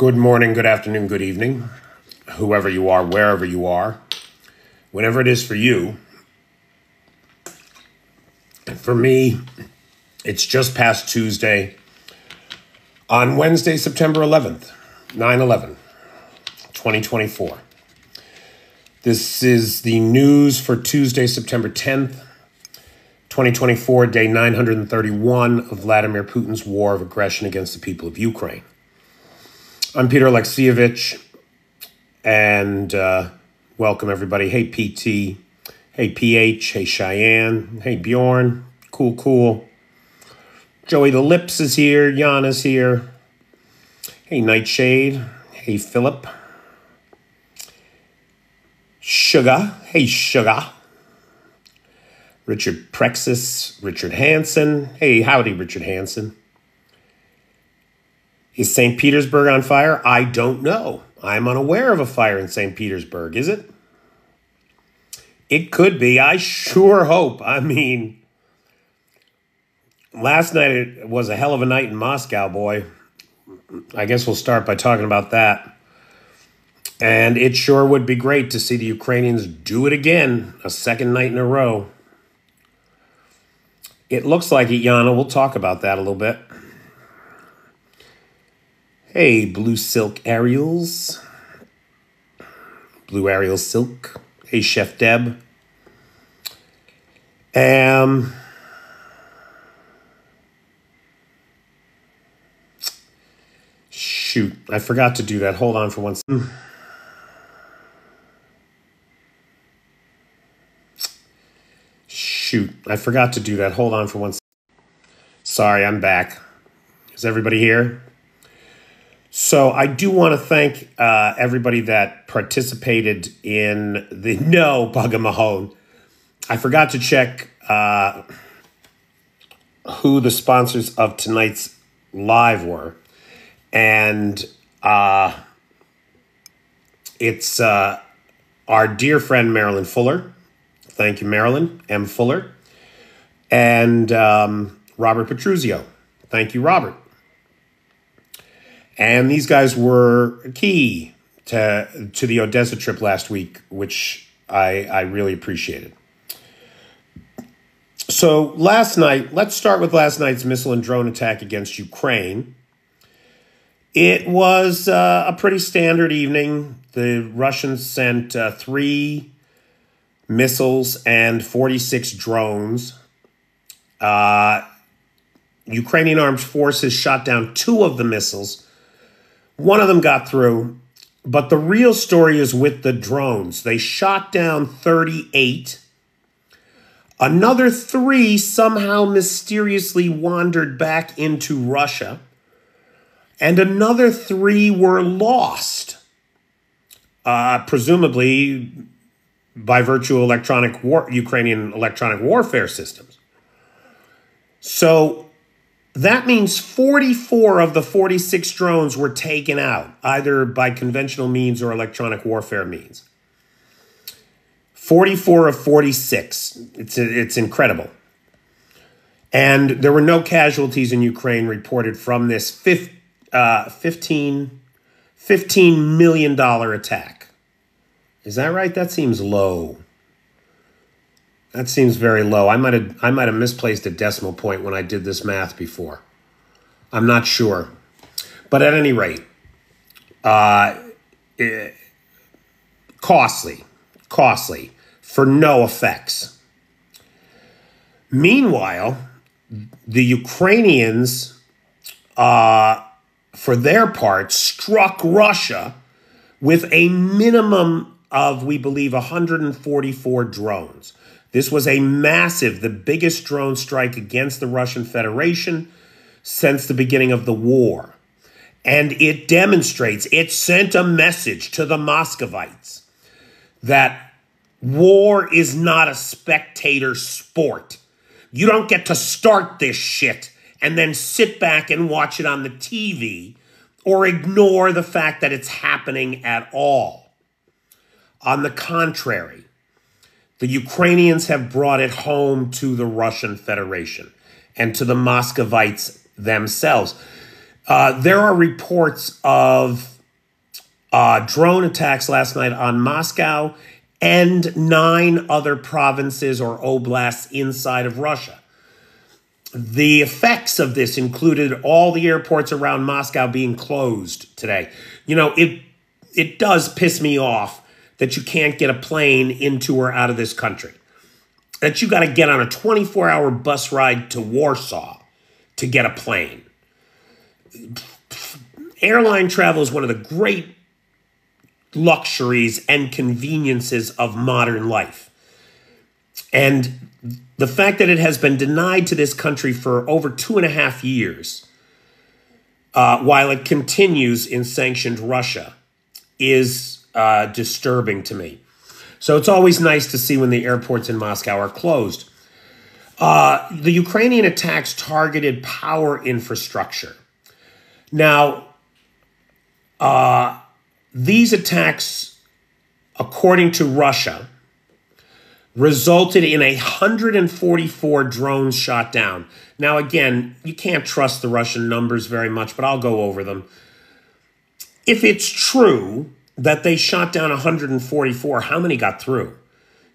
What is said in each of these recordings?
Good morning, good afternoon, good evening, whoever you are, wherever you are, whenever it is for you. For me, it's just past Tuesday on Wednesday, September 11th, 9/11, 2024. This is the news for Tuesday, September 10th, 2024, day 931 of Vladimir Putin's war of aggression against the people of Ukraine. I'm Peter Alexievich, and welcome everybody. Hey, PT. Hey, PH. Hey, Cheyenne. Hey, Bjorn. Cool. Joey the Lips is here. Jan is here. Hey, Nightshade. Hey, Philip. Sugar. Hey, Sugar. Richard Prexis. Richard Hansen. Hey, howdy, Richard Hansen. Is St. Petersburg on fire? I don't know. I'm unaware of a fire in St. Petersburg. Is it? It could be. I sure hope. I mean, last night it was a hell of a night in Moscow, boy. I guess we'll start by talking about that. And it sure would be great to see the Ukrainians do it again, a second night in a row. It looks like it, Yana. We'll talk about that a little bit. Hey, Blue Silk Ariels. Blue Ariel Silk. Hey, Chef Deb. Shoot, I forgot to do that. Hold on for one second. Shoot, I forgot to do that. Hold on for one second. Sorry, I'm back. Is everybody here? So I do want to thank everybody that participated in the Bugga Mahone. I forgot to check who the sponsors of tonight's live were. And it's our dear friend Marilyn Fuller. Thank you, Marilyn M. Fuller. And Robert Petruzio. Thank you, Robert. And these guys were key to the Odessa trip last week, which I really appreciated. So last night, let's start with last night's missile and drone attack against Ukraine. It was a pretty standard evening. The Russians sent 3 missiles and 46 drones. Ukrainian armed forces shot down 2 of the missiles. One of them got through, but the real story is with the drones. They shot down 38. Another 3 somehow mysteriously wandered back into Russia. And another 3 were lost, presumably by virtue of Ukrainian electronic warfare systems. So that means 44 of the 46 drones were taken out, either by conventional means or electronic warfare means. 44 of 46. It's incredible. And there were no casualties in Ukraine reported from this $15 million attack. Is that right? That seems low. That seems very low. I might have misplaced a decimal point when I did this math before. I'm not sure. But at any rate, costly for no effects. Meanwhile, the Ukrainians, for their part, struck Russia with a minimum of, we believe, 144 drones. This was a massive, the biggest drone strike against the Russian Federation since the beginning of the war. And it demonstrates, it sent a message to the Muscovites that war is not a spectator sport. You don't get to start this shit and then sit back and watch it on the TV or ignore the fact that it's happening at all. On the contrary, the Ukrainians have brought it home to the Russian Federation and to the Muscovites themselves. There are reports of drone attacks last night on Moscow and 9 other provinces or oblasts inside of Russia. The effects of this included all the airports around Moscow being closed today. You know, it does piss me off that you can't get a plane into or out of this country. That you got to get on a 24-hour bus ride to Warsaw to get a plane. Airline travel is one of the great luxuries and conveniences of modern life. And the fact that it has been denied to this country for over 2.5 years, while it continues in sanctioned Russia, is disturbing to me. So it's always nice to see when the airports in Moscow are closed. The Ukrainian attacks targeted power infrastructure. Now, these attacks, according to Russia, resulted in 144 drones shot down. Now, again, you can't trust the Russian numbers very much, but I'll go over them. If it's true that they shot down 144, how many got through?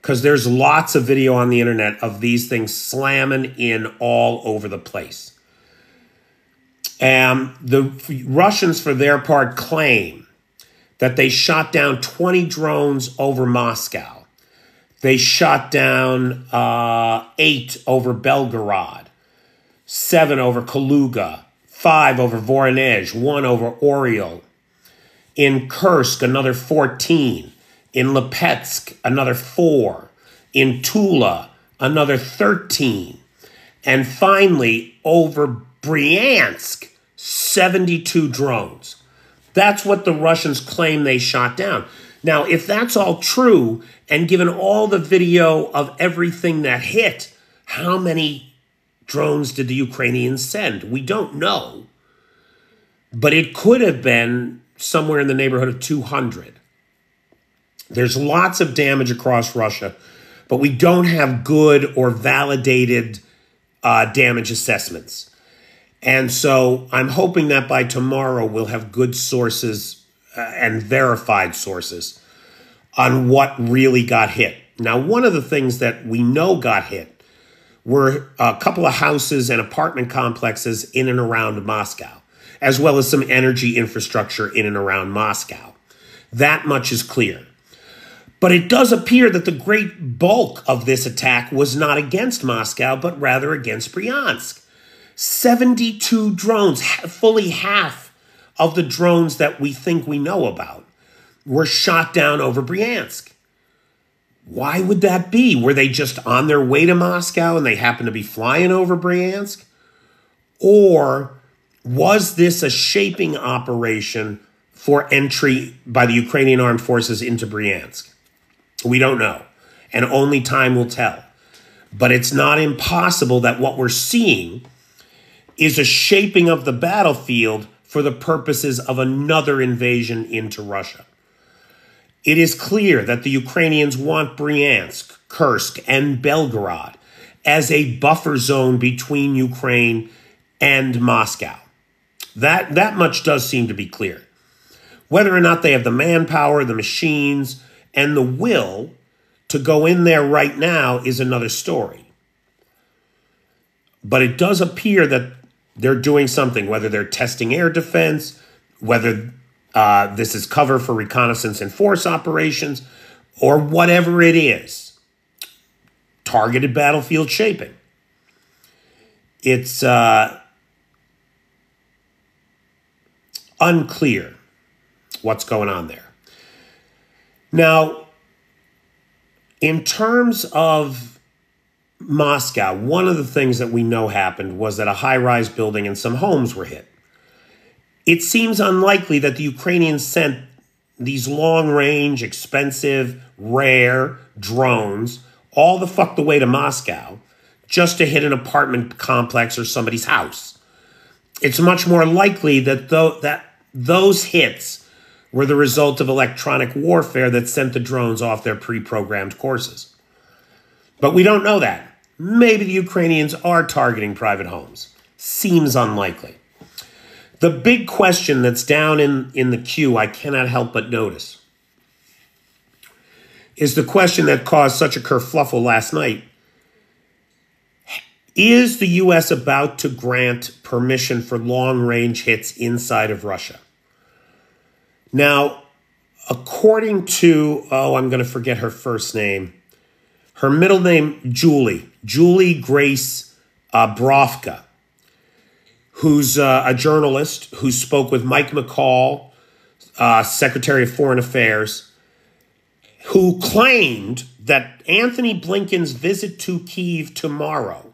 Because there's lots of video on the internet of these things slamming in all over the place. And the Russians, for their part, claim that they shot down 20 drones over Moscow. They shot down 8 over Belgorod, 7 over Kaluga, 5 over Voronezh, 1 over Oriol. In Kursk, another 14. In Lipetsk, another 4. In Tula, another 13. And finally, over Bryansk, 72 drones. That's what the Russians claim they shot down. Now, if that's all true, and given all the video of everything that hit, how many drones did the Ukrainians send? We don't know. But it could have been somewhere in the neighborhood of 200. There's lots of damage across Russia, but we don't have good or validated damage assessments. And so I'm hoping that by tomorrow we'll have good sources and verified sources on what really got hit. Now, one of the things that we know got hit were a couple of houses and apartment complexes in and around Moscow, as well as some energy infrastructure in and around Moscow. That much is clear. But it does appear that the great bulk of this attack was not against Moscow, but rather against Bryansk. 72 drones, fully half of the drones that we think we know about, were shot down over Bryansk. Why would that be? Were they just on their way to Moscow and they happened to be flying over Bryansk? Or was this a shaping operation for entry by the Ukrainian armed forces into Bryansk? We don't know, and only time will tell. But it's not impossible that what we're seeing is a shaping of the battlefield for the purposes of another invasion into Russia. It is clear that the Ukrainians want Bryansk, Kursk, and Belgorod as a buffer zone between Ukraine and Moscow. That much does seem to be clear. Whether or not they have the manpower, the machines, and the will to go in there right now is another story. But it does appear that they're doing something, whether they're testing air defense, whether this is cover for reconnaissance and force operations, or whatever it is. Targeted battlefield shaping. It's unclear what's going on there. Now, in terms of Moscow, one of the things that we know happened was that a high-rise building and some homes were hit. It seems unlikely that the Ukrainians sent these long-range, expensive, rare drones all the fuck the way to Moscow just to hit an apartment complex or somebody's house. It's much more likely that those hits were the result of electronic warfare that sent the drones off their pre-programmed courses. But we don't know that. Maybe the Ukrainians are targeting private homes. Seems unlikely. The big question that's down in the queue, I cannot help but notice, is the question that caused such a kerfluffle last night. Is the U.S. about to grant permission for long-range hits inside of Russia? Now, according to, I'm going to forget her first name. Her middle name, Julie Grace Brovka, who's a journalist who spoke with Mike McCall, Secretary of Foreign Affairs, who claimed that Anthony Blinken's visit to Kyiv tomorrow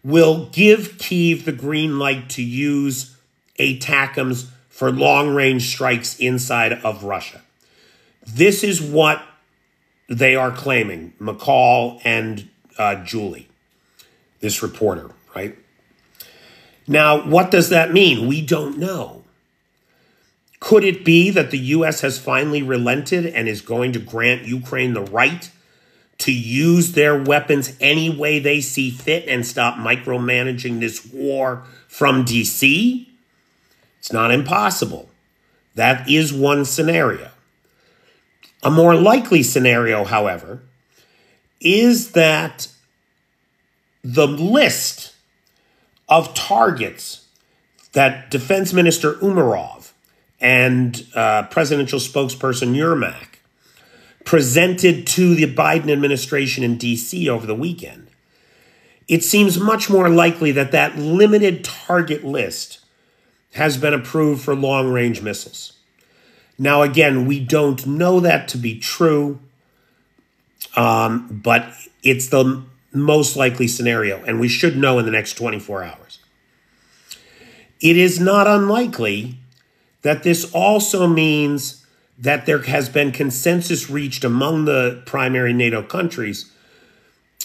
will give Kyiv the green light to use ATACMS for long-range strikes inside of Russia. This is what they are claiming, McCall and Julie, this reporter, right? Now, what does that mean? We don't know. Could it be that the U.S. has finally relented and is going to grant Ukraine the right to use their weapons any way they see fit and stop micromanaging this war from D.C.? It's not impossible. That is one scenario. A more likely scenario, however, is that the list of targets that Defense Minister Umerov and presidential spokesperson Yermak presented to the Biden administration in D.C. over the weekend, it seems much more likely that that limited target list has been approved for long-range missiles. Now, again, we don't know that to be true, but it's the most likely scenario, and we should know in the next 24 hours. It is not unlikely that this also means that there has been consensus reached among the primary NATO countries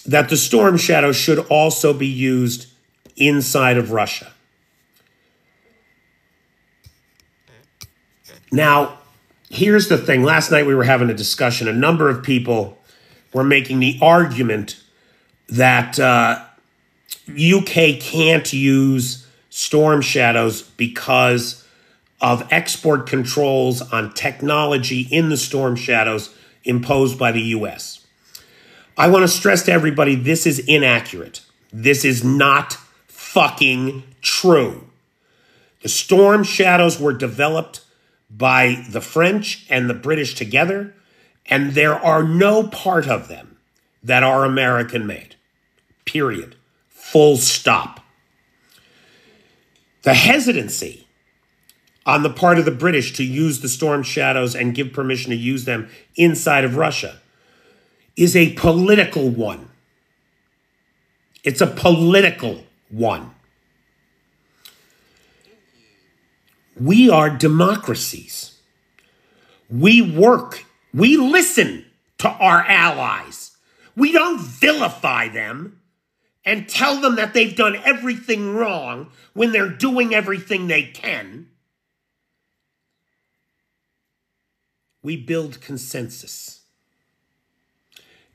that the Storm Shadow should also be used inside of Russia. Now, here's the thing. Last night we were having a discussion. A number of people were making the argument that UK can't use Storm Shadows because of export controls on technology in the Storm Shadows imposed by the U.S. I want to stress to everybody, this is inaccurate. This is not fucking true. The Storm Shadows were developed by the French and the British together, and there are no part of them that are American-made. Period. Full stop. The hesitancy on the part of the British to use the Storm Shadows and give permission to use them inside of Russia is a political one. It's a political one. We are democracies. We work. We listen to our allies. We don't vilify them and tell them that they've done everything wrong when they're doing everything they can. We build consensus.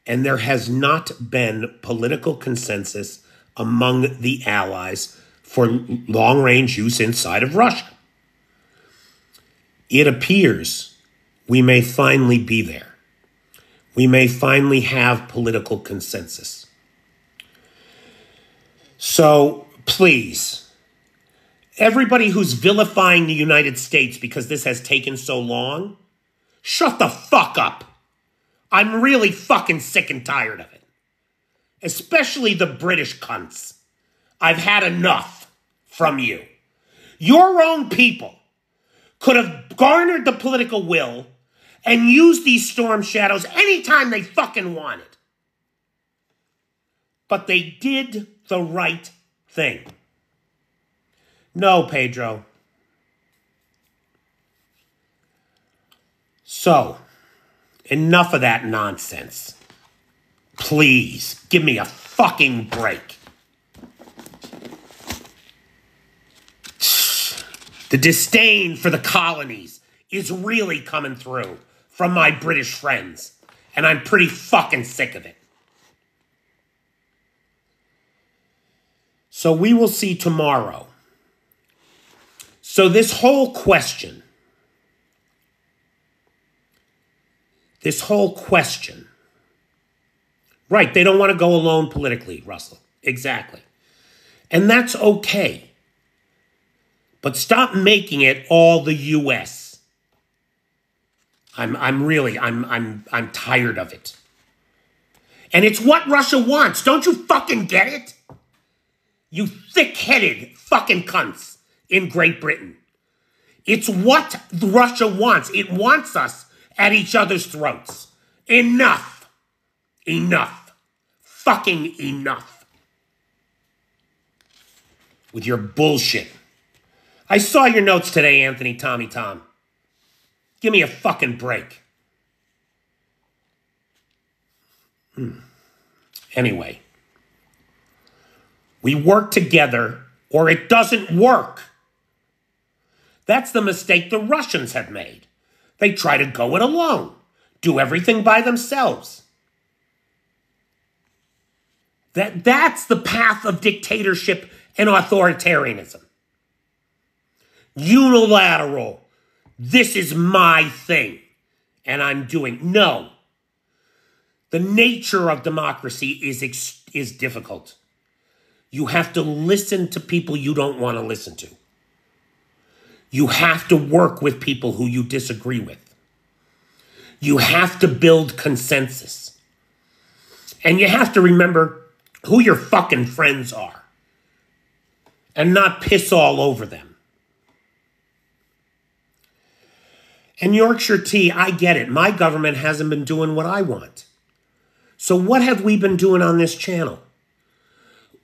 And there has not been political consensus among the allies for long-range use inside of Russia. It appears we may finally be there. We may finally have political consensus. So, please, everybody who's vilifying the United States because this has taken so long, shut the fuck up. I'm really fucking sick and tired of it. Especially the British cunts. I've had enough from you. Your own people could have garnered the political will and used these Storm Shadows anytime they fucking wanted. But they did the right thing. No, Pedro. So, enough of that nonsense. Please, give me a fucking break. The disdain for the colonies is really coming through from my British friends, and I'm pretty fucking sick of it. So we will see tomorrow So this whole question, right, they don't want to go alone politically, Russell. Exactly. And that's okay. But stop making it all the U.S. I'm tired of it. And it's what Russia wants. Don't you fucking get it? You thick-headed fucking cunts in Great Britain. It's what Russia wants. It wants us at each other's throats. Enough. Enough. Fucking enough. With your bullshit. I saw your notes today, Anthony Tommy Tom. Give me a fucking break. Anyway. We work together or it doesn't work. That's the mistake the Russians have made. They try to go it alone. Do everything by themselves. That's the path of dictatorship and authoritarianism. Unilateral. This is my thing. And I'm doing. No. The nature of democracy is difficult. You have to listen to people you don't want to listen to. You have to work with people who you disagree with. You have to build consensus. And you have to remember who your fucking friends are. And not piss all over them. And Yorkshire tea, I get it. My government hasn't been doing what I want. So what have we been doing on this channel?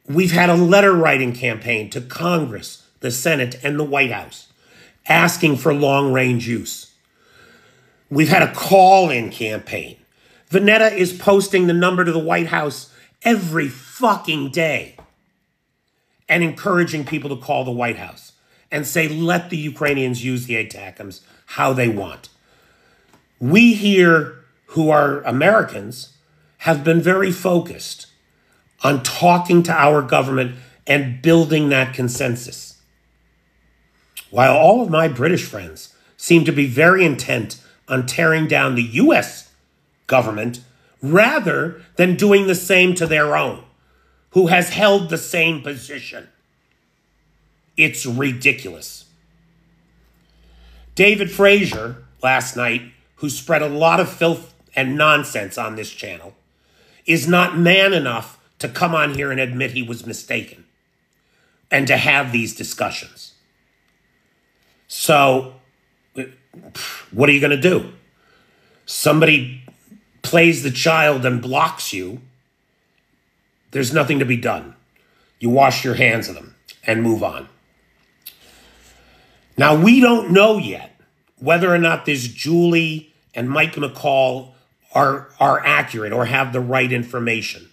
We've had a letter writing campaign to Congress, the Senate, and the White House, asking for long-range use. We've had a call-in campaign. Vanetta is posting the number to the White House every fucking day and encouraging people to call the White House and say, let the Ukrainians use the ATACMS how they want. We here, who are Americans, have been very focused on talking to our government and building that consensus. While all of my British friends seem to be very intent on tearing down the U.S. government rather than doing the same to their own, who has held the same position. It's ridiculous. David Fraser, last night, who spread a lot of filth and nonsense on this channel, is not man enough to come on here and admit he was mistaken and to have these discussions. So, what are you going to do? Somebody plays the child and blocks you. There's nothing to be done. You wash your hands of them and move on. Now, we don't know yet whether or not this Julie and Mike McCall are accurate or have the right information.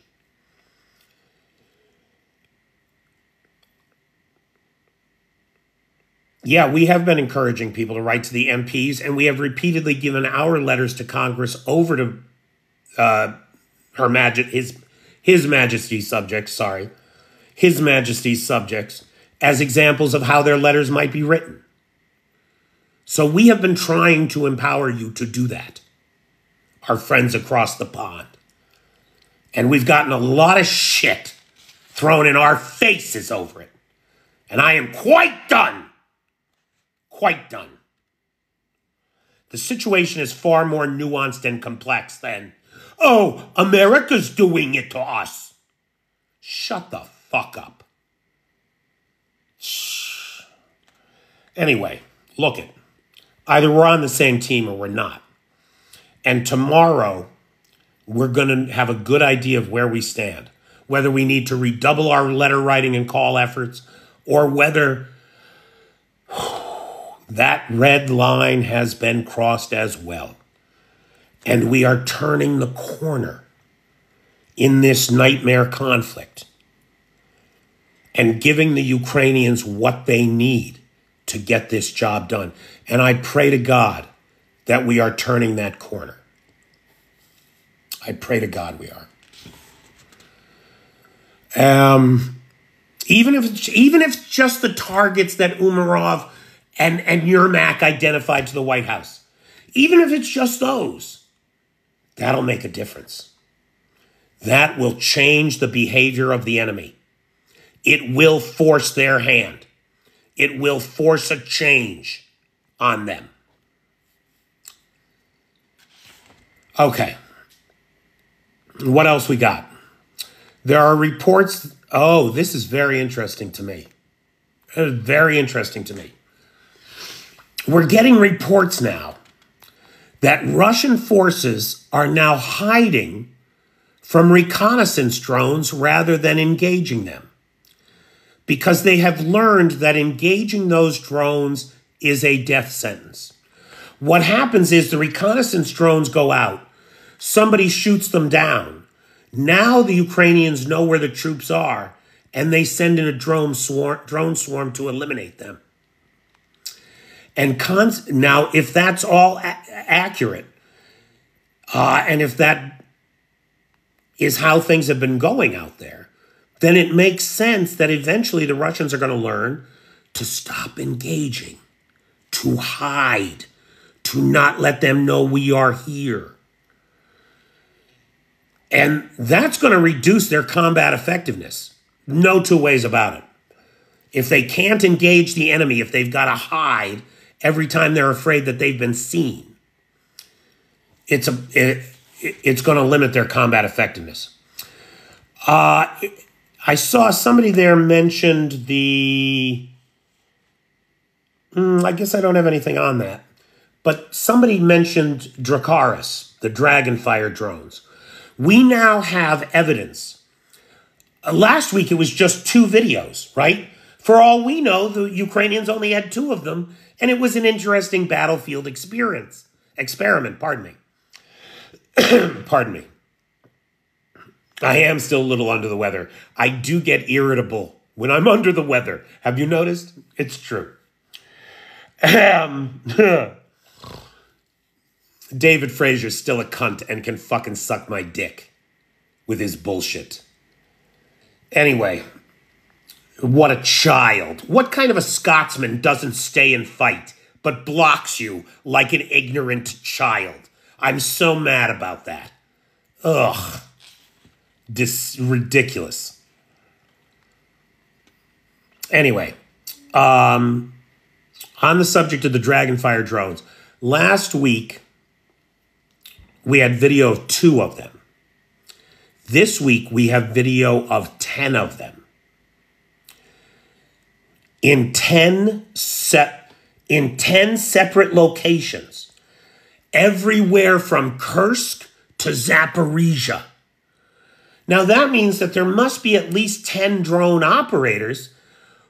Yeah, we have been encouraging people to write to the MPs, and we have repeatedly given our letters to Congress over to His Majesty's subjects, His Majesty's subjects, as examples of how their letters might be written. So we have been trying to empower you to do that, our friends across the pond. And we've gotten a lot of shit thrown in our faces over it. And I am quite done. Quite done. The situation is far more nuanced and complex than, oh, America's doing it to us. Shut the fuck up. Shh. Anyway, look it. Either we're on the same team or we're not. And tomorrow, we're going to have a good idea of where we stand. Whether we need to redouble our letter writing and call efforts, or whether that red line has been crossed as well. And we are turning the corner in this nightmare conflict and giving the Ukrainians what they need to get this job done. And I pray to God that we are turning that corner. I pray to God we are. Even if it's just the targets that Umarov and Yermak identified to the White House. Even if it's just those, that'll make a difference. That will change the behavior of the enemy. It will force their hand. It will force a change on them. Okay. What else we got? There are reports. Oh, this is very interesting to me. Very interesting to me. We're getting reports now that Russian forces are now hiding from reconnaissance drones rather than engaging them, because they have learned that engaging those drones is a death sentence. What happens is the reconnaissance drones go out, somebody shoots them down. Now the Ukrainians know where the troops are, and they send in a drone swarm to eliminate them. And now, if that's all accurate, and if that is how things have been going out there, then it makes sense that eventually the Russians are going to learn to stop engaging, to hide, to not let them know we are here. And that's going to reduce their combat effectiveness. No two ways about it. If they can't engage the enemy, if they've got to hide every time they're afraid that they've been seen, it's going to limit their combat effectiveness. I saw somebody there mentioned the... I guess I don't have anything on that. But somebody mentioned Dracaris, the Dragonfire drones. We now have evidence. Last week it was just 2 videos, right? For all we know, the Ukrainians only had 2 of them, and it was an interesting battlefield experiment, pardon me. Pardon me. I am still a little under the weather. I do get irritable when I'm under the weather. Have you noticed? It's true. David Frazier's still a cunt and can fucking suck my dick with his bullshit. Anyway, what a child. What kind of a Scotsman doesn't stay and fight, but blocks you like an ignorant child? I'm so mad about that. Ugh. Ridiculous. Anyway, on the subject of the Dragonfire drones, last week we had video of 2 of them. This week we have video of 10 of them. In 10 separate locations, everywhere from Kursk to Zaporizhia. Now that means that there must be at least 10 drone operators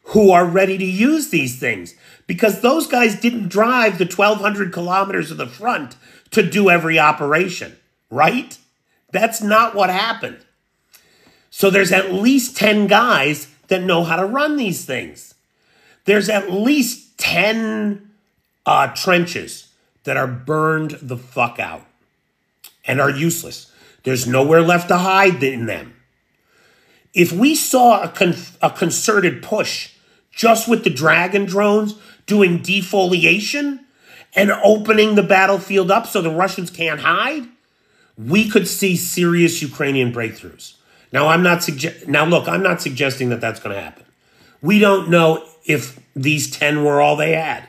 who are ready to use these things, because those guys didn't drive the 1,200 kilometers of the front to do every operation, right? That's not what happened. So there's at least 10 guys that know how to run these things. There's at least 10 trenches that are burned the fuck out and are useless. There's nowhere left to hide in them. If we saw a concerted push just with the Dragon drones doing defoliation and opening the battlefield up so the Russians can't hide, we could see serious Ukrainian breakthroughs. Now, I'm not suggesting that that's going to happen. We don't know if these 10 were all they had.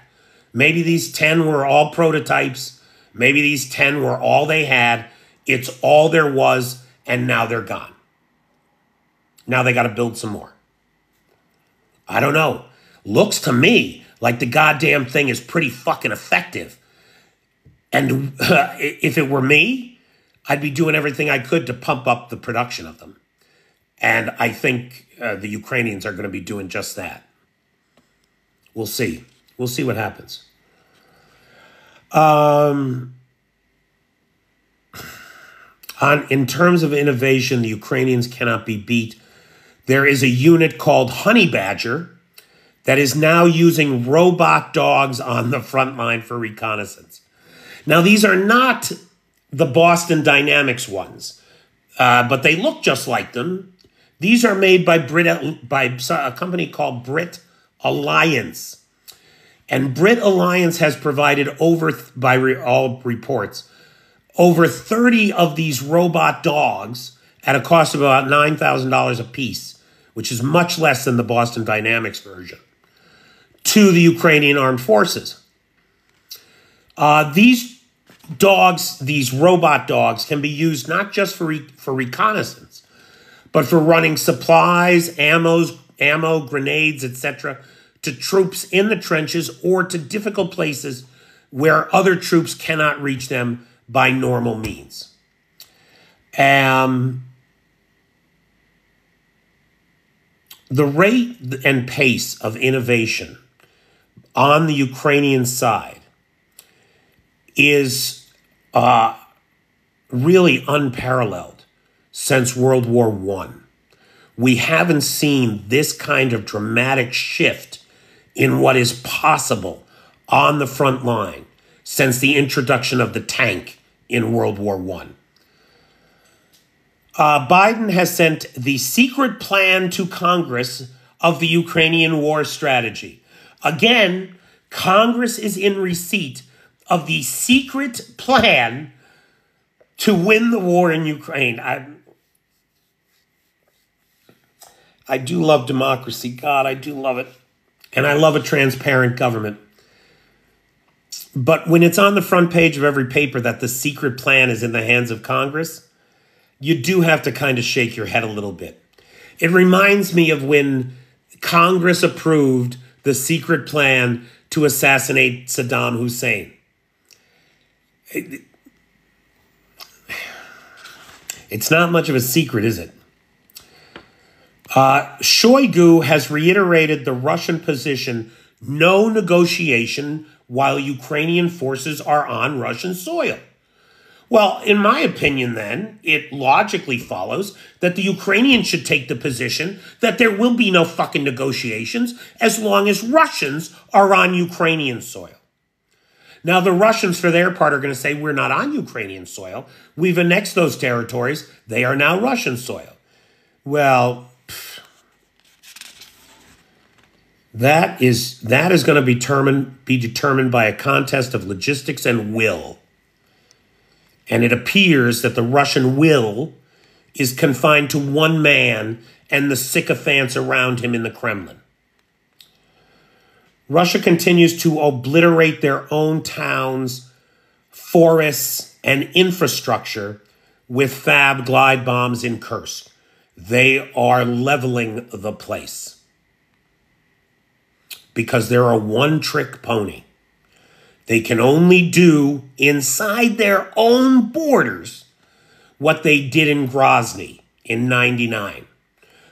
Maybe these 10 were all prototypes. Maybe these 10 were all they had. It's all there was, and now they're gone. Now they got to build some more. I don't know. Looks to me like the goddamn thing is pretty fucking effective. And if it were me, I'd be doing everything I could to pump up the production of them. And I think the Ukrainians are going to be doing just that. We'll see. We'll see what happens. In terms of innovation, the Ukrainians cannot be beat. There is a unit called Honey Badger that is now using robot dogs on the front line for reconnaissance. Now, these are not the Boston Dynamics ones, but they look just like them. These are made by a company called Brit Alliance. And Brit Alliance has provided all reports, over 30 of these robot dogs at a cost of about $9,000 a piece, which is much less than the Boston Dynamics version, to the Ukrainian armed forces. These dogs, these robot dogs, can be used not just for reconnaissance, but for running supplies, ammo, grenades, etc., to troops in the trenches or to difficult places where other troops cannot reach them by normal means. The rate and pace of innovation on the Ukrainian side is really unparalleled since World War I. We haven't seen this kind of dramatic shift in what is possible on the front line since the introduction of the tank in World War I. Biden has sent the secret plan to Congress of the Ukrainian war strategy. Again, Congress is in receipt of the secret plan to win the war in Ukraine. I do love democracy. God, I do love it. And I love a transparent government. But when it's on the front page of every paper that the secret plan is in the hands of Congress, you do have to kind of shake your head a little bit. It reminds me of when Congress approved the secret plan to assassinate Saddam Hussein. It's not much of a secret, is it? Shoigu has reiterated the Russian position, no negotiation while Ukrainian forces are on Russian soil. Well, in my opinion, then, it logically follows that the Ukrainians should take the position that there will be no fucking negotiations as long as Russians are on Ukrainian soil. Now, the Russians, for their part, are going to say, we're not on Ukrainian soil. We've annexed those territories. They are now Russian soil. Well, that is going to be determined by a contest of logistics and will. And it appears that the Russian will is confined to one man and the sycophants around him in the Kremlin. Russia continues to obliterate their own towns, forests, and infrastructure with FAB glide bombs in Kursk. They are leveling the place because they're a one-trick pony. They can only do inside their own borders what they did in Grozny in '99,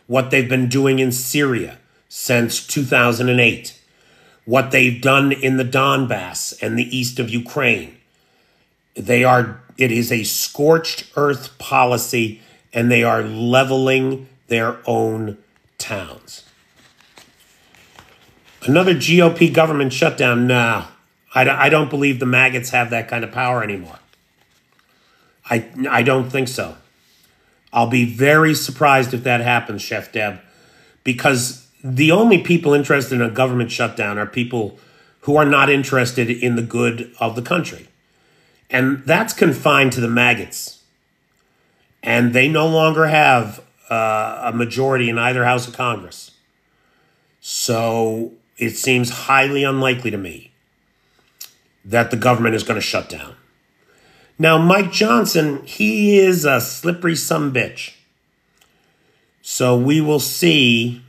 what they've been doing in Syria since 2008, what they've done in the Donbass and the east of Ukraine. It is a scorched earth policy, and they are leveling their own towns. Another GOP government shutdown? No, I don't believe the maggots have that kind of power anymore. I don't think so. I'll be very surprised if that happens, Chef Deb, because the only people interested in a government shutdown are people who are not interested in the good of the country. And that's confined to the maggots. And they no longer have a majority in either house of Congress. So it seems highly unlikely to me that the government is going to shut down. Now, Mike Johnson, he is a slippery sumbitch. So we will see.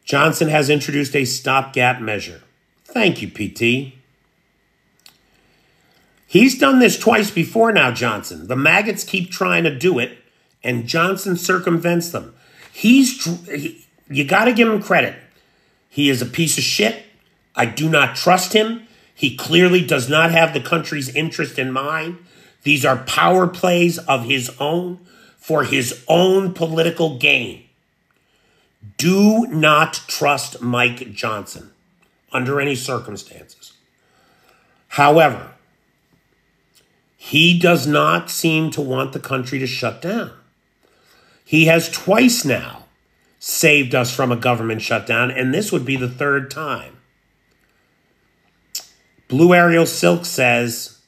Johnson has introduced a stopgap measure. Thank you, PT. He's done this twice before now, Johnson. The maggots keep trying to do it, and Johnson circumvents them. You got to give him credit. He is a piece of shit. I do not trust him. He clearly does not have the country's interest in mind. These are power plays of his own for his own political gain. Do not trust Mike Johnson under any circumstances. However, he does not seem to want the country to shut down. He has twice now saved us from a government shutdown, and this would be the third time. Blue Ariel Silk says,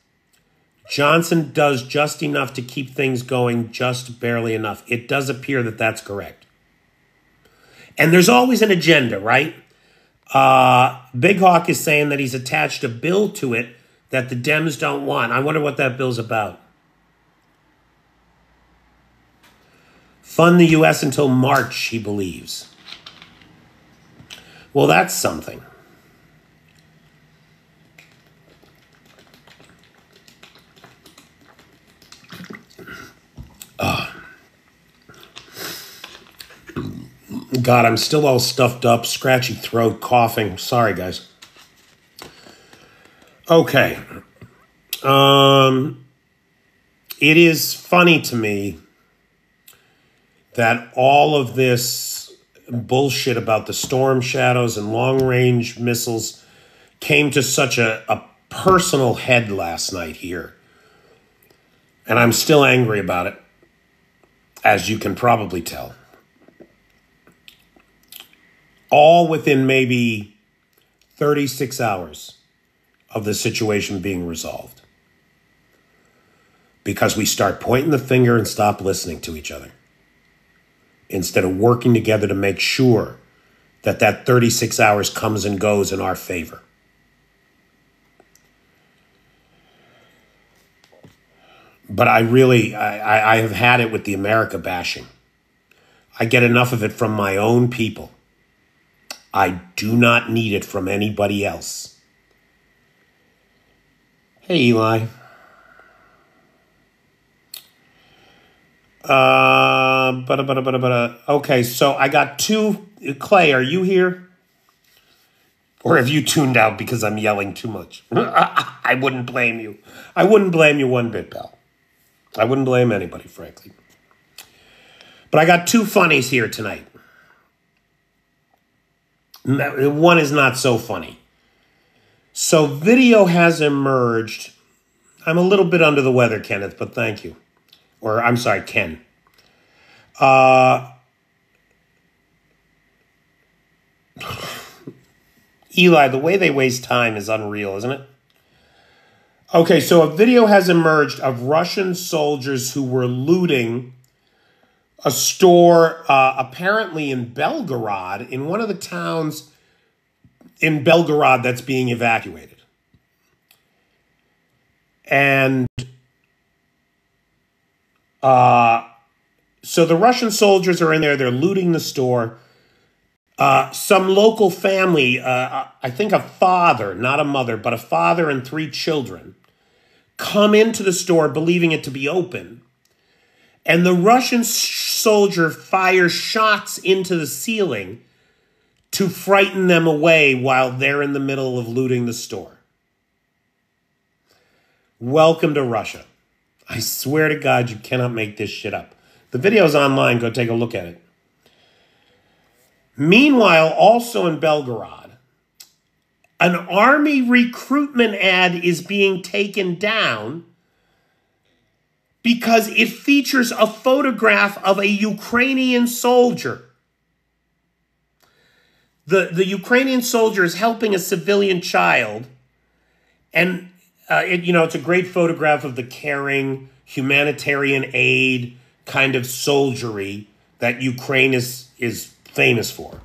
Johnson does just enough to keep things going, just barely enough. It does appear that that's correct. And there's always an agenda, right? Big Hawk is saying that he's attached a bill to it that the Dems don't want. I wonder what that bill's about. Fund the U.S. until March, he believes. Well, that's something. God, I'm still all stuffed up, scratchy throat, coughing. Sorry, guys. Okay. It is funny to me that all of this bullshit about the storm shadows and long-range missiles came to such a personal head last night here. And I'm still angry about it, as you can probably tell. All within maybe 36 hours of the situation being resolved. Because we start pointing the finger and stop listening to each other, instead of working together to make sure that that 36 hours comes and goes in our favor. But I have had it with the America bashing. I get enough of it from my own people. I do not need it from anybody else. Hey, Eli. Okay, so I got two. Clay, are you here? Or have you tuned out because I'm yelling too much? I wouldn't blame you. I wouldn't blame you one bit, pal. I wouldn't blame anybody, frankly. But I got two funnies here tonight. One is not so funny. So video has emerged. I'm a little bit under the weather, Kenneth, but thank you. Or I'm sorry, Ken. Eli, the way they waste time is unreal, isn't it? Okay, so a video has emerged of Russian soldiers who were looting a store apparently in Belgorod, in one of the towns in Belgorod that's being evacuated. And so the Russian soldiers are in there, they're looting the store. Some local family, I think a father, not a mother, but a father and 3 children, come into the store believing it to be open. And the Russian soldier fires shots into the ceiling to frighten them away while they're in the middle of looting the store. Welcome to Russia. I swear to God, you cannot make this shit up. The video's online. Go take a look at it. Meanwhile, also in Belgorod, an army recruitment ad is being taken down because it features a photograph of a Ukrainian soldier. The Ukrainian soldier is helping a civilian child, and it's a great photograph of the caring, humanitarian aid kind of soldiery that Ukraine is famous for.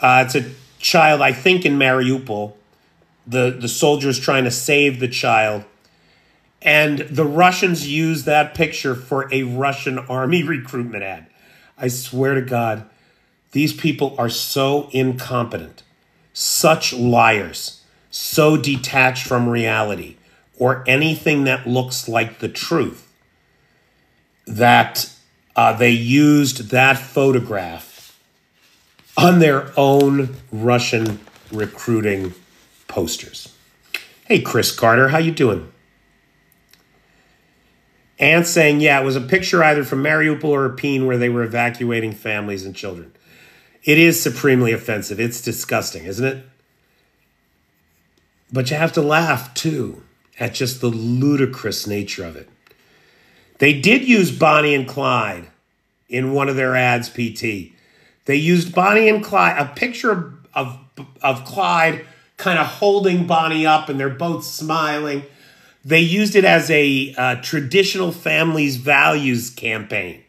It's a child, I think, in Mariupol. The soldiers trying to save the child. And the Russians use that picture for a Russian army recruitment ad. I swear to God, these people are so incompetent, such liars, so detached from reality or anything that looks like the truth, that they used that photograph on their own Russian recruiting posters. Hey, Chris Carter, how you doing? And saying, yeah, it was a picture either from Mariupol or Irpin where they were evacuating families and children. It is supremely offensive. It's disgusting, isn't it? But you have to laugh, too, at just the ludicrous nature of it. They did use Bonnie and Clyde in one of their ads, PT, They used Bonnie and Clyde, a picture of Clyde kind of holding Bonnie up, and they're both smiling. They used it as a traditional families values campaign.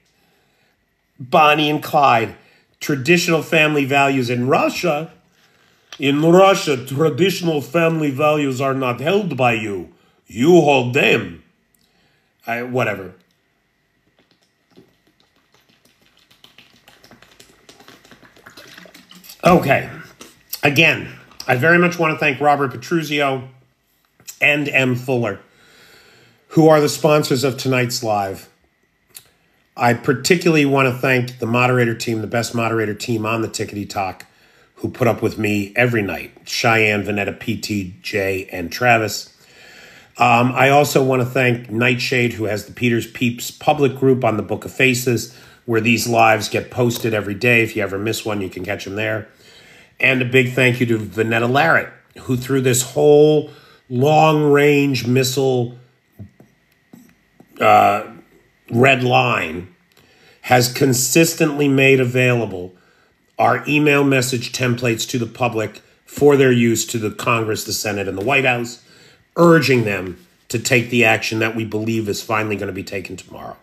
Bonnie and Clyde, traditional family values in Russia. In Russia, traditional family values are not held by you. You hold them. Whatever. Okay. Again, I very much want to thank Robert Petruzio and M. Fuller, who are the sponsors of tonight's live. I particularly want to thank the moderator team, the best moderator team on the Tickety Talk, who put up with me every night. Cheyenne, Vanetta, PT, Jay, and Travis. I also want to thank Nightshade, who has the Peter's Peeps public group on the Book of Faces, where these lives get posted every day. If you ever miss one, you can catch them there. And a big thank you to Vanetta Larrett, who through this whole long-range missile red line has consistently made available our email message templates to the public for their use to the Congress, the Senate, and the White House, urging them to take the action that we believe is finally going to be taken tomorrow.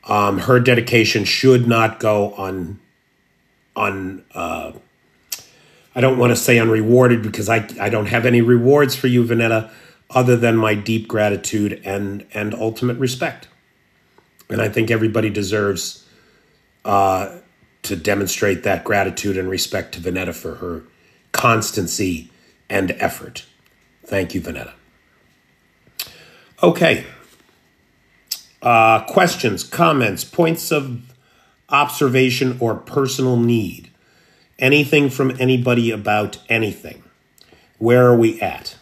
Her dedication should not go I don't want to say unrewarded, because I don't have any rewards for you, Vanetta, other than my deep gratitude and ultimate respect. And I think everybody deserves to demonstrate that gratitude and respect to Vanetta for her constancy and effort. Thank you, Vanetta. Okay. Questions, comments, points of observation, or personal need. Anything from anybody about anything. Where are we at?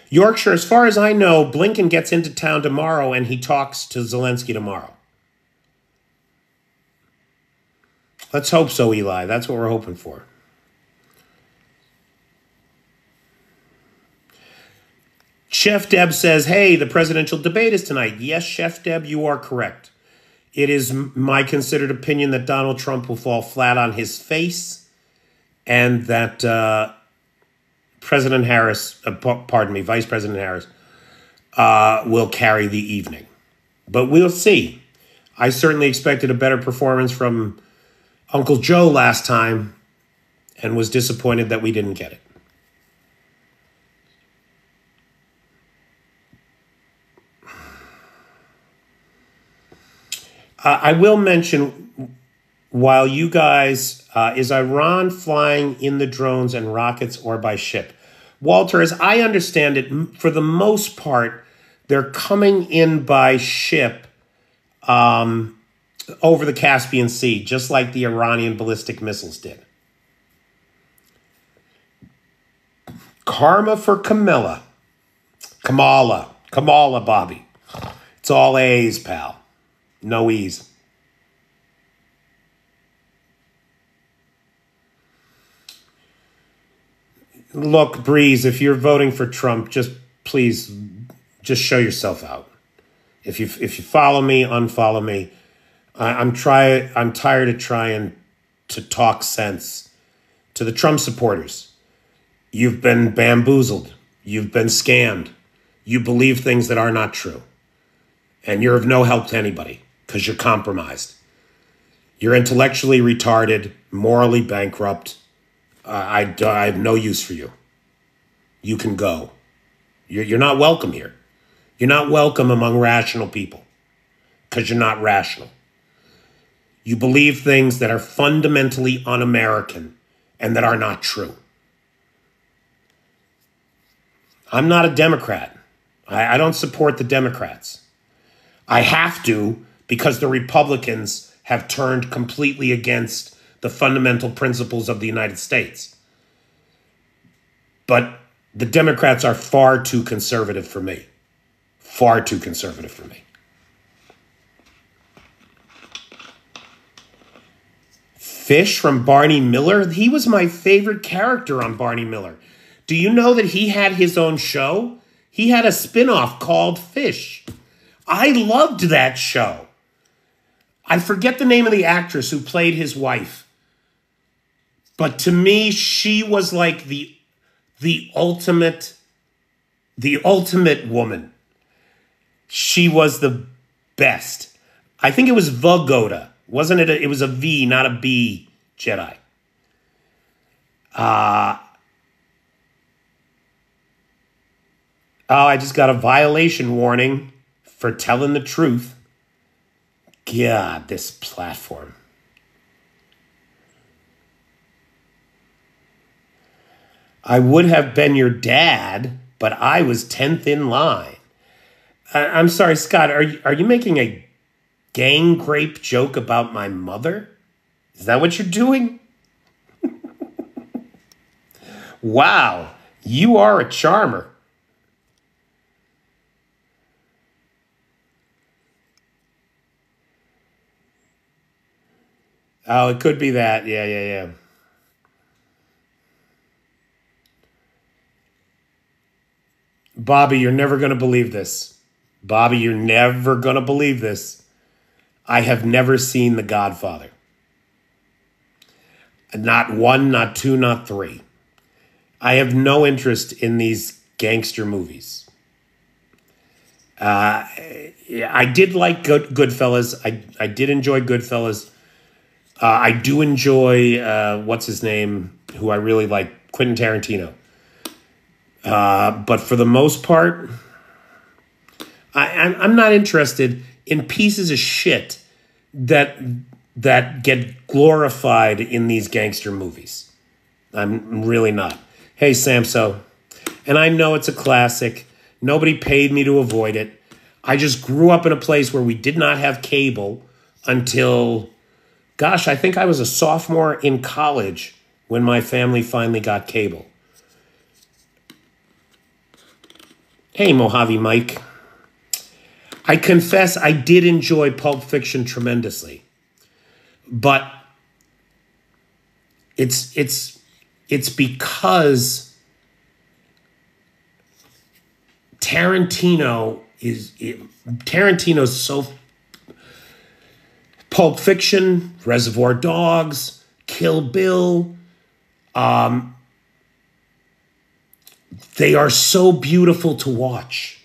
Yorkshire, as far as I know, Blinken gets into town tomorrow and he talks to Zelensky tomorrow. Let's hope so, Eli. That's what we're hoping for. Chef Deb says, hey, the presidential debate is tonight. Yes, Chef Deb, you are correct. It is my considered opinion that Donald Trump will fall flat on his face, and that President Harris, Vice President Harris, will carry the evening. But we'll see. I certainly expected a better performance from Uncle Joe last time and was disappointed that we didn't get it. I will mention, while you guys, is Iran flying in the drones and rockets or by ship? Walter, as I understand it, for the most part, they're coming in by ship over the Caspian Sea, just like the Iranian ballistic missiles did. Karma for Kamala, Bobby. It's all A's, pal. No E's. Look, Breeze, if you're voting for Trump, please show yourself out. If you follow me, unfollow me. I'm tired of trying to talk sense to the Trump supporters. You've been bamboozled. You've been scammed. You believe things that are not true. And you're of no help to anybody because you're compromised. You're intellectually retarded, morally bankrupt. I have no use for you. You can go. You're not welcome here. You're not welcome among rational people because you're not rational. You believe things that are fundamentally un-American and that are not true. I'm not a Democrat. I don't support the Democrats. I have to because the Republicans have turned completely against the fundamental principles of the United States. But the Democrats are far too conservative for me. Far too conservative for me. Fish from Barney Miller? He was my favorite character on Barney Miller. Do you know that he had his own show? He had a spinoff called Fish. I loved that show. I forget the name of the actress who played his wife. But to me, she was like the ultimate woman. She was the best. I think it was Vogoda. Wasn't it? It was a V, not a B Jedi. Oh, I just got a violation warning for telling the truth. God, this platform. I would have been your dad, but I was 10th in line. I'm sorry, Scott, are you making a gang grape joke about my mother? Is that what you're doing? Wow, you are a charmer. Oh, it could be that. Yeah. Bobby, you're never going to believe this. Bobby, you're never going to believe this. I have never seen The Godfather. Not one, not two, not three. I have no interest in these gangster movies. I did like Goodfellas. I did enjoy Goodfellas. I do enjoy, what's his name, who I really like, Quentin Tarantino. But for the most part, I'm not interested in pieces of shit that get glorified in these gangster movies. I'm really not. Hey, Samso. And I know it's a classic. Nobody paid me to avoid it. I just grew up in a place where we did not have cable until, gosh, I think I was a sophomore in college when my family finally got cable. Hey, Mojave Mike. I confess I did enjoy Pulp Fiction tremendously. But it's because Tarantino's so Pulp Fiction, Reservoir Dogs, Kill Bill, they are so beautiful to watch.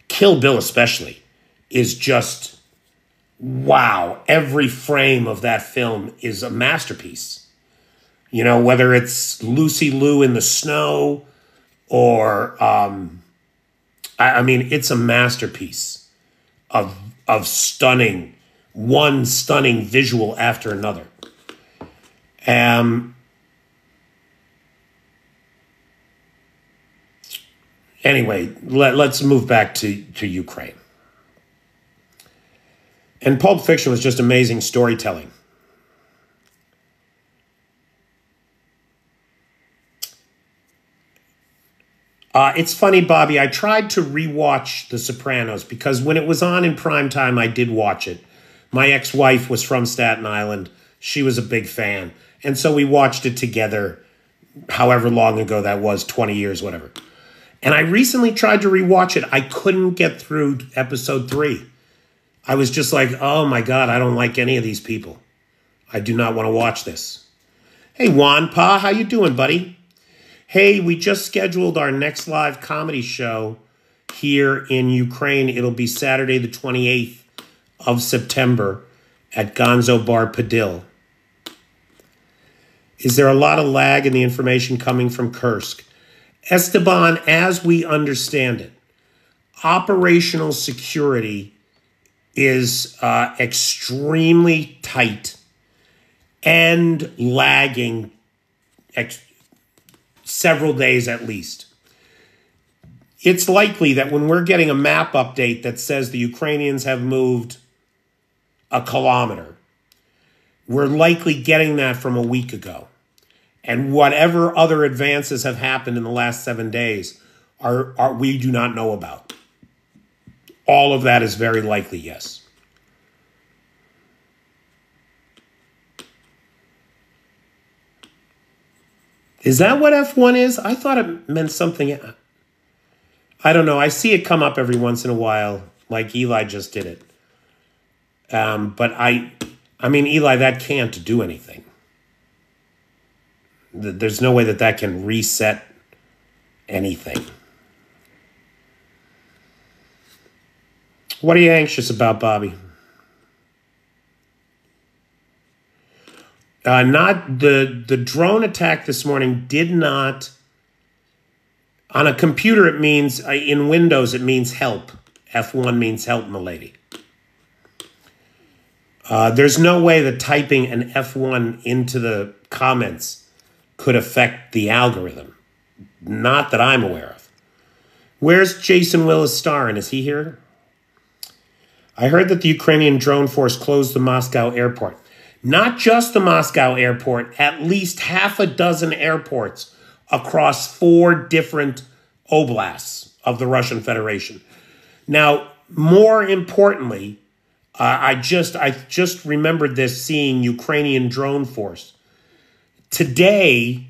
Kill Bill especially is just, wow. Every frame of that film is a masterpiece. You know, whether it's Lucy Liu in the snow or, I mean, it's a masterpiece of stunning, one stunning visual after another. Anyway, let's move back to Ukraine. And Pulp Fiction was just amazing storytelling. It's funny, Bobby, I tried to rewatch The Sopranos because when it was on in prime time, I did watch it. My ex-wife was from Staten Island. She was a big fan. And so we watched it together, however long ago that was, 20 years, whatever. And I recently tried to rewatch it. I couldn't get through episode 3. I was just like, oh my God, I don't like any of these people. I do not want to watch this. Hey, Juan Pa, how you doing, buddy? Hey, we just scheduled our next live comedy show here in Ukraine. It'll be Saturday the 28th of September at Gonzo Bar Padil. Is there a lot of lag in the information coming from Kursk? Esteban, as we understand it, operational security is extremely tight and lagging several days at least. It's likely that when we're getting a map update that says the Ukrainians have moved a kilometer, we're likely getting that from a week ago. And whatever other advances have happened in the last 7 days are we do not know about. All of that is very likely, yes. Is that what F1 is? I thought it meant something. I don't know. I see it come up every once in a while, like Eli just did it. But I mean, Eli, that can't do anything. There's no way that can reset anything. What are you anxious about, Bobby? Not the drone attack this morning did not. On a computer, it means, in Windows, it means help. F1 means help, milady. There's no way that typing an F1 into the comments could affect the algorithm. Not that I'm aware of. Where's Jason Willis Starr? Is he here? I heard that the Ukrainian drone force closed the Moscow airport. Not just the Moscow airport, at least half a dozen airports across 4 different oblasts of the Russian Federation. Now, more importantly, I just remembered this seeing Ukrainian drone force. Today,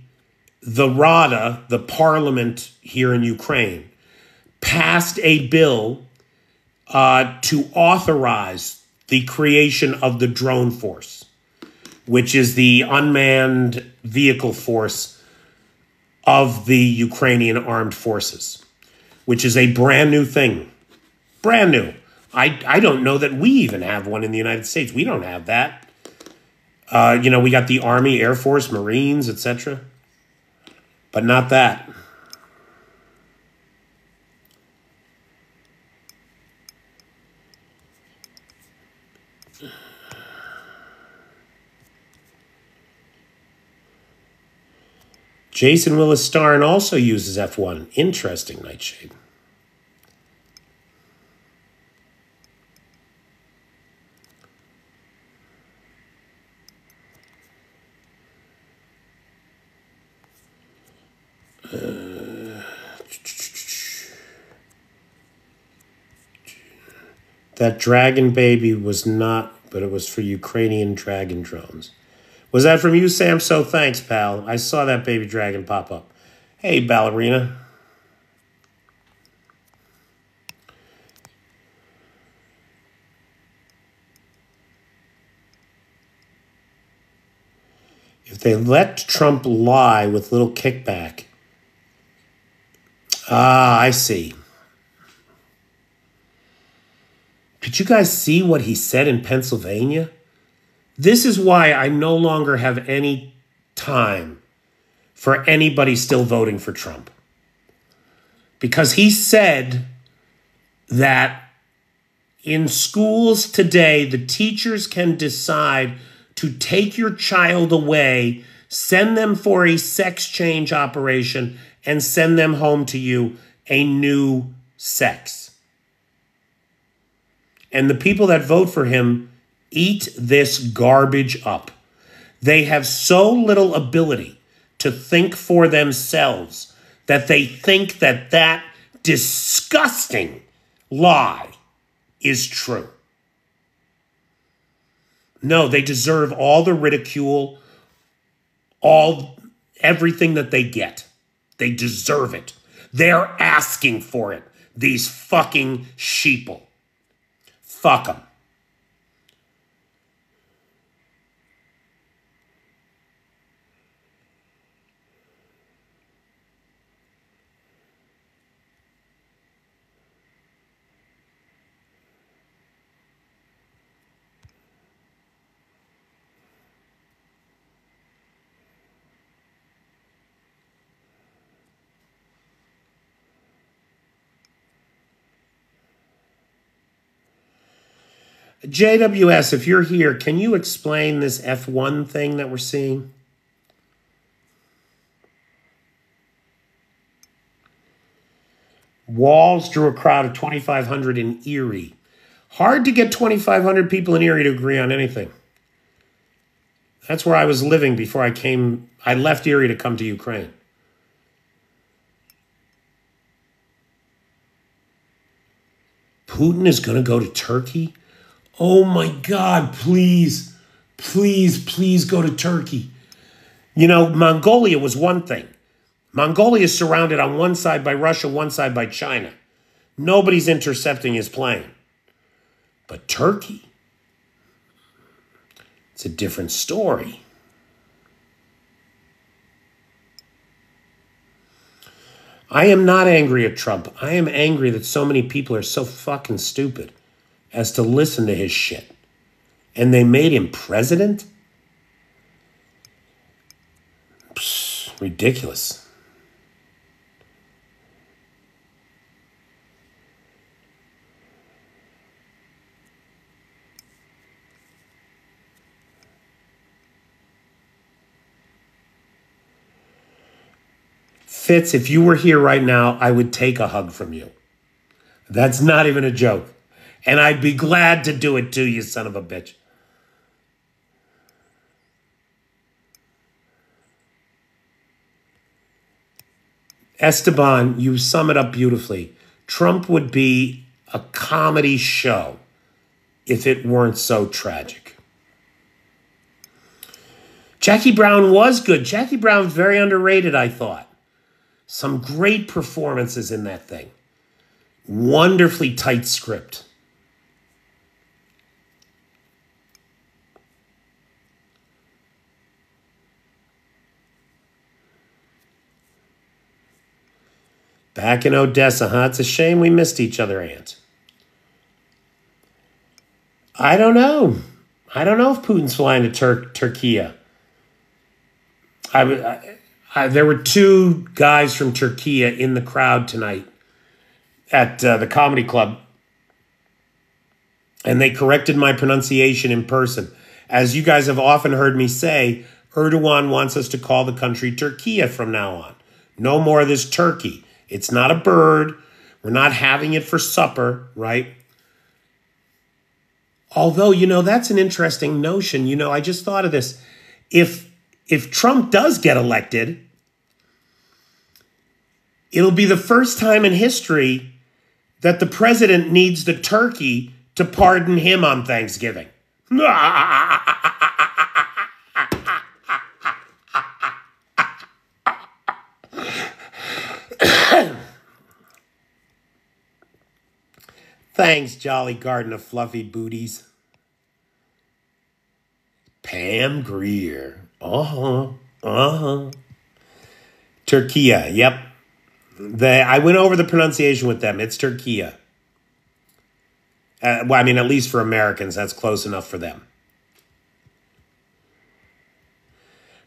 the Rada, the parliament here in Ukraine, passed a bill to authorize the creation of the drone force, which is the unmanned vehicle force of the Ukrainian armed forces, which is a brand new thing. Brand new. I don't know that we even have one in the United States. We don't have that. We got the Army, Air Force, Marines, etc. But not that. Jason Willis Starn also uses F1. Interesting, Nightshade. That dragon baby was not, but it was for Ukrainian dragon drones. Was that from you, Sam? So thanks, pal. I saw that baby dragon pop up. Hey, ballerina. If they let Trump lie with little kickback. Ah, I see. Did you guys see what he said in Pennsylvania? This is why I no longer have any time for anybody still voting for Trump. Because he said that in schools today, the teachers can decide to take your child away, send them for a sex change operation, and send them home to you a new sex. And the people that vote for him eat this garbage up. They have so little ability to think for themselves that they think that that disgusting lie is true. No, they deserve all the ridicule, everything that they get. They deserve it. They're asking for it. These fucking sheeple. Fuck them. JWS, if you're here, can you explain this F1 thing that we're seeing? Walls drew a crowd of 2,500 in Erie. Hard to get 2,500 people in Erie to agree on anything. That's where I was living before I left Erie to come to Ukraine. Putin is going to go to Turkey? Oh my God, please, please, please go to Turkey. You know, Mongolia was one thing. Mongolia is surrounded on one side by Russia, one side by China. Nobody's intercepting his plane. But Turkey? It's a different story. I am not angry at Trump. I am angry that so many people are so fucking stupid as to listen to his shit. And they made him president? Psst, ridiculous. Fitz, if you were here right now, I would take a hug from you. That's not even a joke. And I'd be glad to do it too, you son of a bitch. Esteban, you sum it up beautifully. Trump would be a comedy show if it weren't so tragic. Jackie Brown was good. Jackie Brown, very underrated, I thought. Some great performances in that thing. Wonderfully tight script. Back in Odessa, huh? It's a shame we missed each other, Aunt. I don't know. I don't know if Putin's flying to Turkey. There were two guys from Turkey in the crowd tonight at the comedy club, and they corrected my pronunciation in person. As you guys have often heard me say, Erdogan wants us to call the country Turkey from now on. No more of this turkey. It's not a bird. We're not having it for supper, right? Although, you know, that's an interesting notion. You know, I just thought of this. If Trump does get elected, it'll be the first time in history that the president needs the turkey to pardon him on Thanksgiving. Thanks, Jolly Garden of Fluffy Booties. Pam Grier. Turkey, yep. I went over the pronunciation with them. It's Turkey. Well, I mean, at least for Americans, that's close enough for them.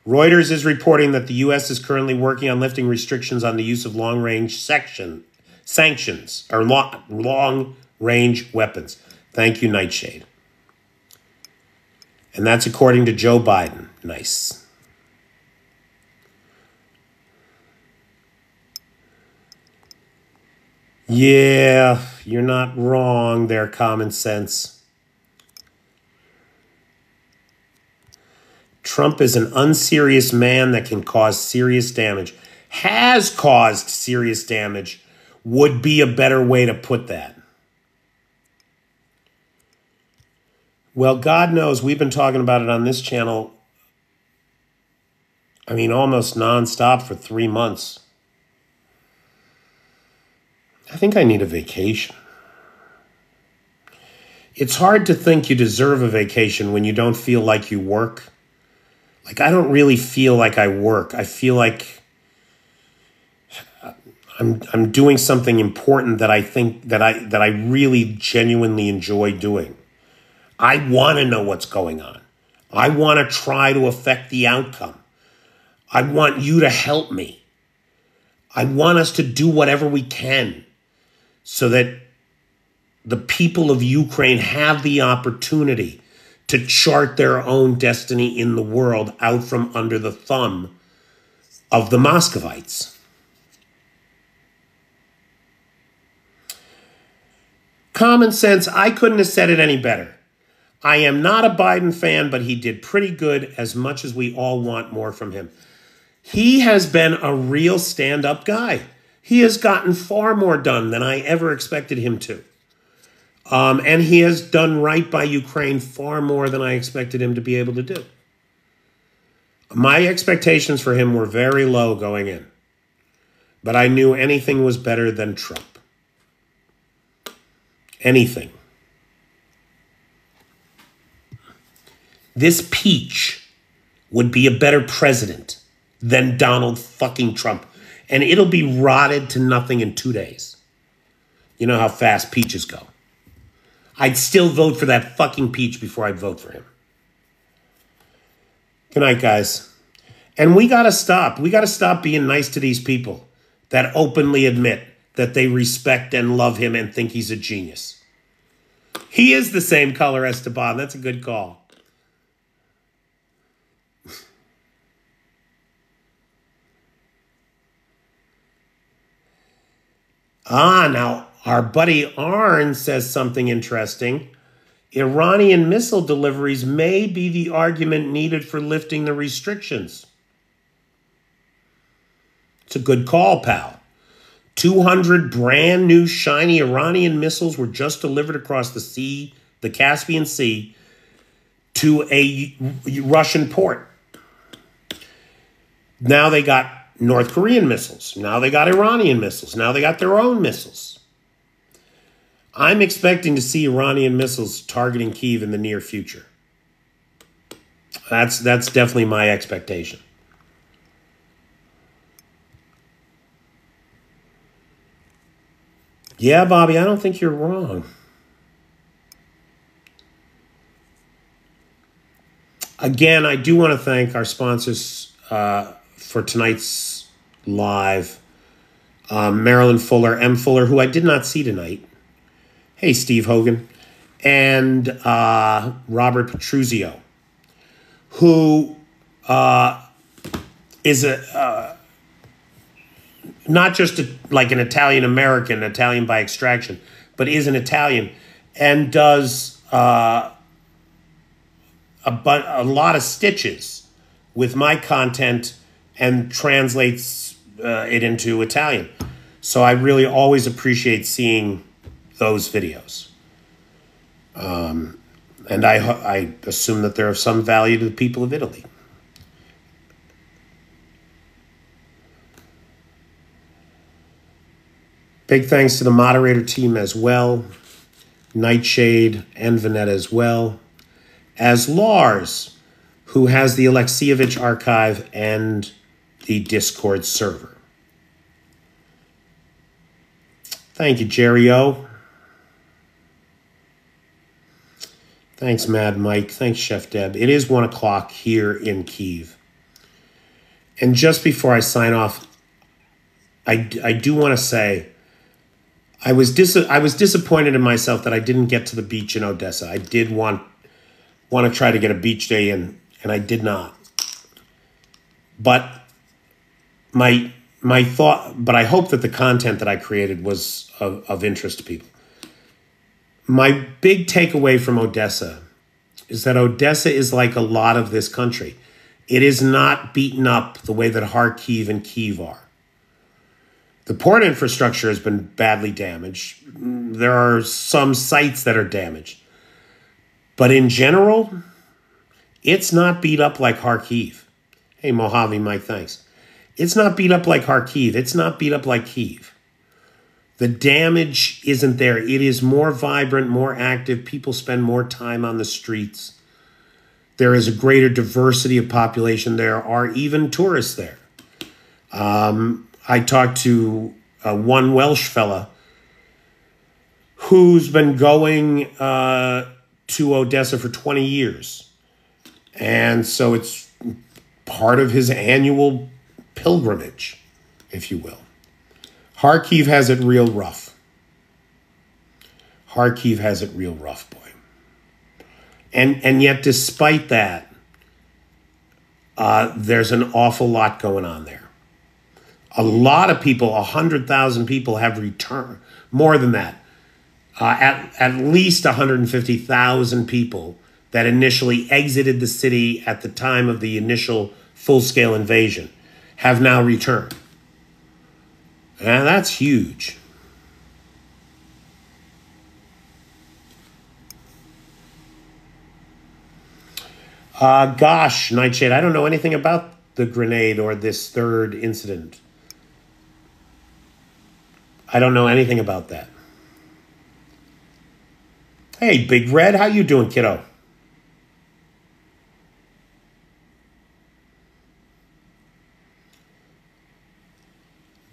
Reuters is reporting that the U.S. is currently working on lifting restrictions on the use of long-range sanctions, or long-range weapons. Thank you, Nightshade. And that's according to Joe Biden. Nice. Yeah, you're not wrong there, common sense. Trump is an unserious man that can cause serious damage. Has caused serious damage would be a better way to put that. Well, God knows we've been talking about it on this channel, I mean, almost nonstop for 3 months. I think I need a vacation. It's hard to think you deserve a vacation when you don't feel like you work. Like, I don't really feel like I work. I feel like I'm doing something important that I think that I really genuinely enjoy doing. I want to know what's going on. I want to try to affect the outcome. I want you to help me. I want us to do whatever we can so that the people of Ukraine have the opportunity to chart their own destiny in the world out from under the thumb of the Muscovites. Common sense, I couldn't have said it any better. I am not a Biden fan, but he did pretty good, as much as we all want more from him. He has been a real stand-up guy. He has gotten far more done than I ever expected him to. And he has done right by Ukraine far more than I expected him to be able to do. My expectations for him were very low going in. But I knew anything was better than Trump. Anything. this peach would be a better president than Donald fucking Trump. And it'll be rotted to nothing in 2 days. You know how fast peaches go. I'd still vote for that fucking peach before I'd vote for him. Good night, guys. And we got to stop. We got to stop being nice to these people that openly admit that they respect and love him and think he's a genius. He is the same color as Esteban. That's a good call. Now our buddy Arn says something interesting. Iranian missile deliveries may be the argument needed for lifting the restrictions. It's a good call, pal. 200 brand new shiny Iranian missiles were just delivered across the sea, the Caspian Sea, to a Russian port. Now they got North Korean missiles. Now they got Iranian missiles. Now they got their own missiles. I'm expecting to see Iranian missiles targeting Kyiv in the near future. That's definitely my expectation. Yeah, Bobby, I don't think you're wrong. Again, I do want to thank our sponsors for tonight's live. Marilyn Fuller, M. Fuller, who I did not see tonight. Hey, Steve Hogan. And Robert Petruzio, who is not just like an Italian-American, Italian by extraction, but is an Italian and does a lot of stitches with my content and translates it into Italian. So I really always appreciate seeing those videos. And I assume that they're of some value to the people of Italy. Big thanks to the moderator team as well, Nightshade and Vanetta as well, as Lars, who has the Alexievich archive and the Discord server. Thank you, Jerry O. Thanks, Mad Mike. Thanks, Chef Deb. It is 1 o'clock here in Kyiv. And just before I sign off, I do want to say, I was disappointed in myself that I didn't get to the beach in Odessa. I did want to try to get a beach day in, and I did not. But I hope that the content that I created was of interest to people. My big takeaway from Odessa is that Odessa is like a lot of this country. It is not beaten up the way that Kharkiv and Kyiv are. The port infrastructure has been badly damaged. There are some sites that are damaged. But in general, it's not beat up like Kharkiv. Hey, Mojave, Mike, thanks. It's not beat up like Kharkiv. It's not beat up like Kyiv. The damage isn't there. It is more vibrant, more active. People spend more time on the streets. There is a greater diversity of population. There are even tourists there. I talked to one Welsh fella who's been going to Odessa for 20 years. And so it's part of his annual pilgrimage, if you will. Kharkiv has it real rough. Kharkiv has it real rough, boy. And yet, despite that, there's an awful lot going on there. A lot of people, 100,000 people have returned. More than that. At least 150,000 people that initially exited the city at the time of the initial full-scale invasion have now returned. And that's huge. Gosh, Nightshade, I don't know anything about the grenade or this third incident. I don't know anything about that. Hey, Big Red, how you doing, kiddo?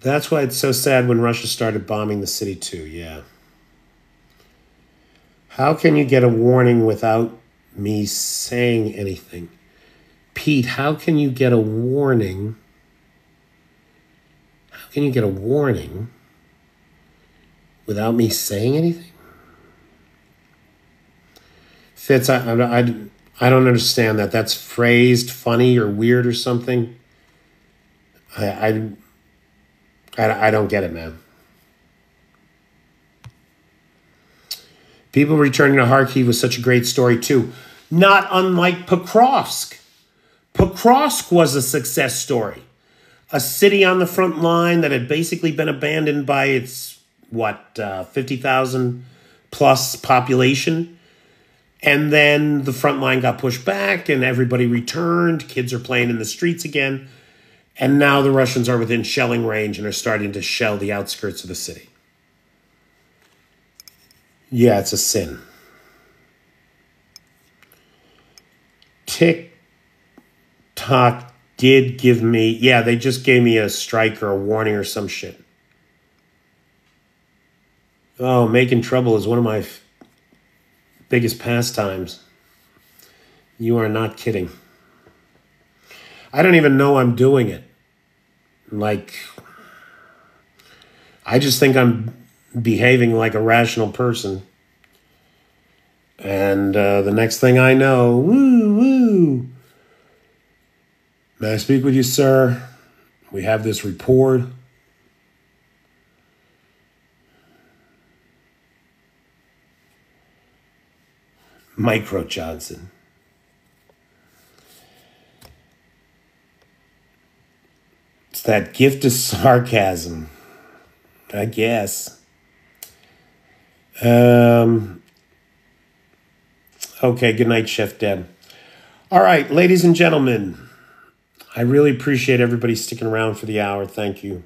That's why it's so sad when Russia started bombing the city too, yeah. How can you get a warning without me saying anything? Pete, how can you get a warning? How can you get a warning without me saying anything? Fitz, I don't understand that. That's phrased funny or weird or something. I don't get it, man. People returning to Kharkiv was such a great story, too. Not unlike Pokrovsk. Pokrovsk was a success story. A city on the front line that had basically been abandoned by its, 50,000 plus population. And then the front line got pushed back and everybody returned. Kids are playing in the streets again. And now the Russians are within shelling range and are starting to shell the outskirts of the city. Yeah, it's a sin. TikTok did give me... Yeah, they just gave me a strike or a warning or some shit. Oh, making trouble is one of my biggest pastimes. You are not kidding. I don't even know I'm doing it. Like, I just think I'm behaving like a rational person. And the next thing I know, woo. May I speak with you, sir? We have this report. Micro Johnson. It's that gift of sarcasm, I guess. Okay, good night, Chef Deb. All right, ladies and gentlemen, I really appreciate everybody sticking around for the hour. Thank you.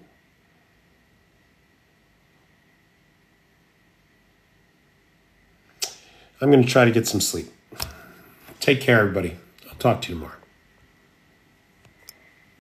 I'm going to try to get some sleep. Take care, everybody. I'll talk to you tomorrow.